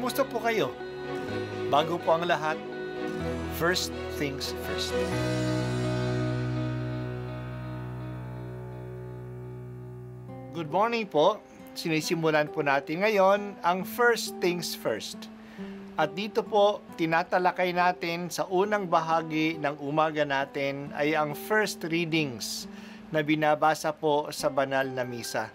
Kumusta po kayo? Bago po ang lahat, first things first. Good morning po. Sinisimulan po natin ngayon ang first things first. At dito po, tinatalakay natin sa unang bahagi ng umaga natin ay ang first readings na binabasa po sa banal na misa.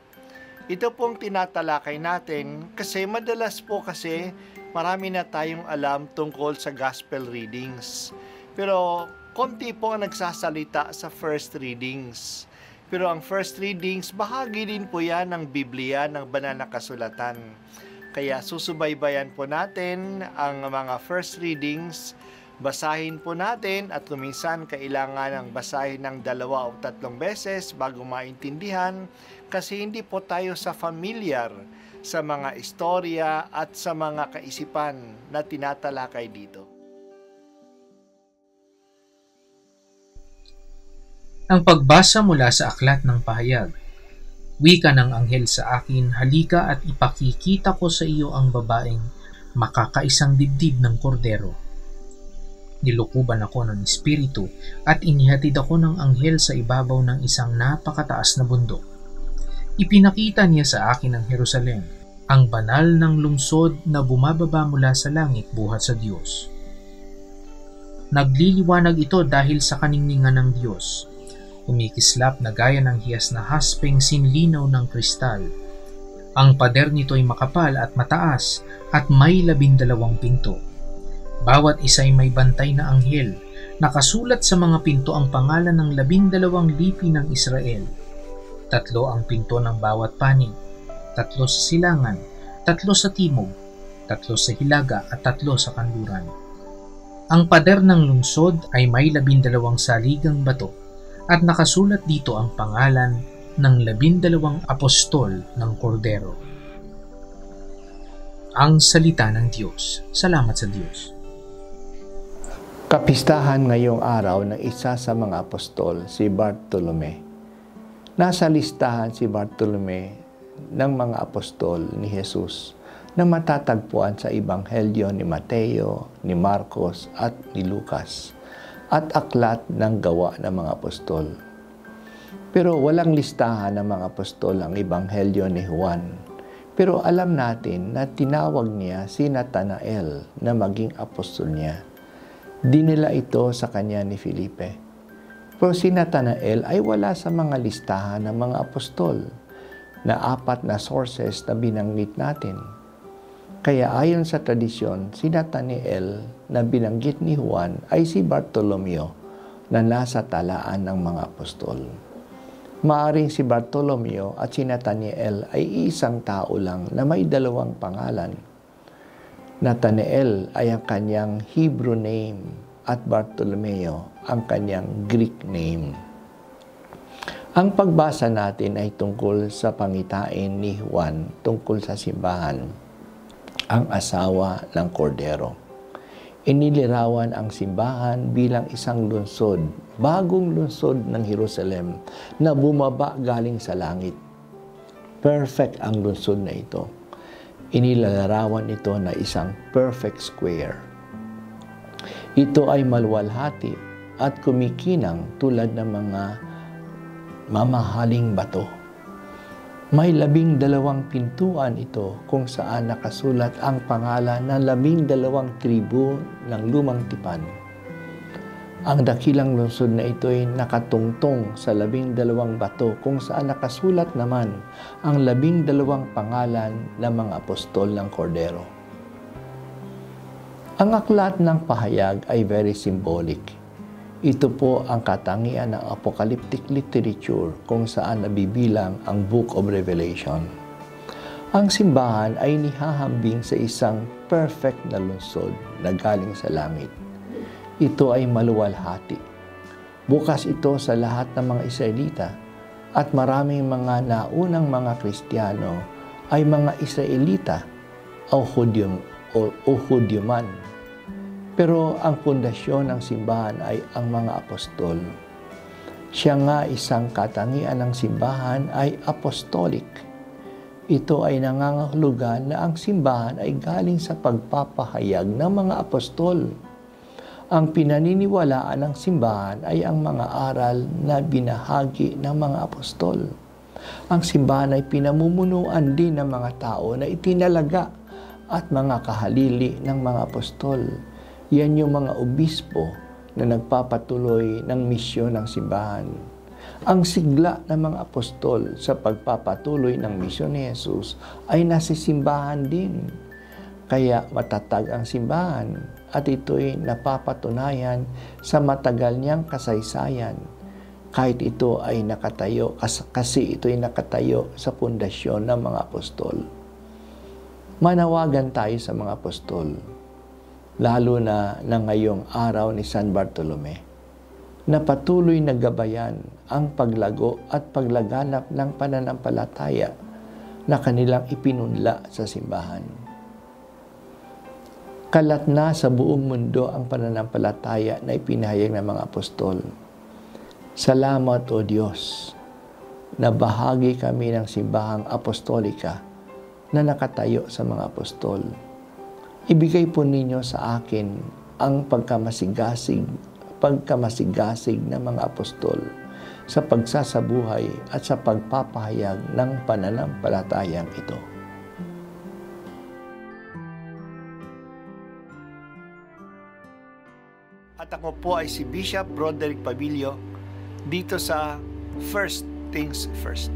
Ito pong tinatalakay natin kasi madalas po kasi marami na tayong alam tungkol sa gospel readings. Pero konti po ang nagsasalita sa first readings. Pero ang first readings, bahagi din po yan ng Biblia, ng banal na kasulatan. Kaya susubaybayan po natin ang mga first readings, basahin po natin at kuminsan kailangan ng basahin ng 2 o 3 beses bago maintindihan kasi hindi po tayo familiar sa mga istorya at sa mga kaisipan na tinatalakay dito. Ang pagbasa mula sa Aklat ng Pahayag. Wika ng anghel sa akin, halika at ipakikita ko sa iyo ang babaeng makakaisang dibdib ng kordero. Nilukuban ako ng espiritu at inihatid ako ng anghel sa ibabaw ng isang napakataas na bundok. Ipinakita niya sa akin ang Jerusalem, ang banal ng lungsod na bumababa mula sa langit buhat sa Diyos. Nagliliwanag ito dahil sa kaningningan ng Diyos. Kumikislap na gaya ng hiyas na haspeng sinlinaw ng kristal. Ang pader nito ay makapal at mataas at may 12 pinto. Bawat isa ay may bantay na anghel. Nakasulat sa mga pinto ang pangalan ng 12 lipi ng Israel. 3 ang pinto ng bawat panig, 3 sa silangan, 3 sa timog, 3 sa hilaga at 3 sa kanluran. Ang pader ng lungsod ay may 12 saligang bato. At nakasulat dito ang pangalan ng 12 apostol ng Kordero. Ang salita ng Diyos. Salamat sa Diyos. Kapistahan ngayong araw ng isa sa mga apostol, si Bartolome. Nasa listahan si Bartolome ng mga apostol ni Jesus na matatagpuan sa Ebanghelyo ni Mateo, ni Marcos at ni Lucas at aklat ng gawa ng mga apostol. Pero walang listahan ng mga apostol ang Ebanghelyo ni Juan. Pero alam natin na tinawag niya si Natanael na maging apostol niya. Dinala ito sa kanya ni Felipe. Pero si Natanael ay wala sa mga listahan ng mga apostol na 4 na sources na binanggit natin. Kaya ayon sa tradisyon, si Natanael na binanggit ni Juan ay si Bartolomeo na nasa talaan ng mga apostol. Maaring si Bartolomeo at si Natanael ay isang tao lang na may 2 pangalan. Natanael ay ang kanyang Hebrew name at Bartolomeo ang kanyang Greek name. Ang pagbasa natin ay tungkol sa pangitain ni Juan tungkol sa simbahan, ang asawa ng kordero. Inilarawan ang simbahan bilang isang lungsod, bagong lungsod ng Jerusalem na bumaba galing sa langit. Perfect ang lungsod na ito. Inilarawan ito na isang perfect square. Ito ay maluwalhati at kumikinang tulad ng mga mamahaling bato. May 12 pintuan ito kung saan nakasulat ang pangalan ng 12 tribu ng lumang tipan. Ang dakilang lungsod na ito ay nakatungtong sa 12 bato kung saan nakasulat naman ang 12 pangalan ng mga apostol ng Kordero. Ang aklat ng pahayag ay very symbolic. Ito po ang katangian ng apocalyptic literature kung saan nabibilang ang Book of Revelation. Ang simbahan ay nihahambing sa isang perfect na lungsod na galing sa langit. Ito ay maluwalhati. Bukas ito sa lahat ng mga Israelita at maraming mga naunang mga Kristiyano ay mga Israelita o Hudyo man. Pero ang pundasyon ng simbahan ay ang mga apostol. Siya nga isang katangian ng simbahan ay apostolic. Ito ay nangangahulugan na ang simbahan ay galing sa pagpapahayag ng mga apostol. Ang pinaniniwalaan ng simbahan ay ang mga aral na binahagi ng mga apostol. Ang simbahan ay pinamumunuan din ng mga tao na itinalaga at mga kahalili ng mga apostol. Yan yung mga obispo na nagpapatuloy ng misyon ng simbahan. Ang sigla ng mga apostol sa pagpapatuloy ng misyon ni Jesus ay nasa simbahan din. Kaya matatag ang simbahan at ito'y napapatunayan sa matagal niyang kasaysayan. Kahit ito ay nakatayo, kasi ito'y nakatayo sa pundasyon ng mga apostol. Manawagan tayo sa mga apostol, lalo na ngayong araw ni San Bartolome, na patuloy na gabayan ang paglago at paglaganap ng pananampalataya na kanilang ipinunla sa simbahan. Kalat na sa buong mundo ang pananampalataya na ipinahayag ng mga apostol. Salamat o Diyos na bahagi kami ng simbahang apostolika na nakatayo sa mga apostol. Ibigay po ninyo sa akin ang pagkamasigasig ng mga apostol sa pagsasabuhay at sa pagpapahayag ng pananampalatayang ito. At ako po ay si Bishop Broderick Pabilio dito sa First Things First.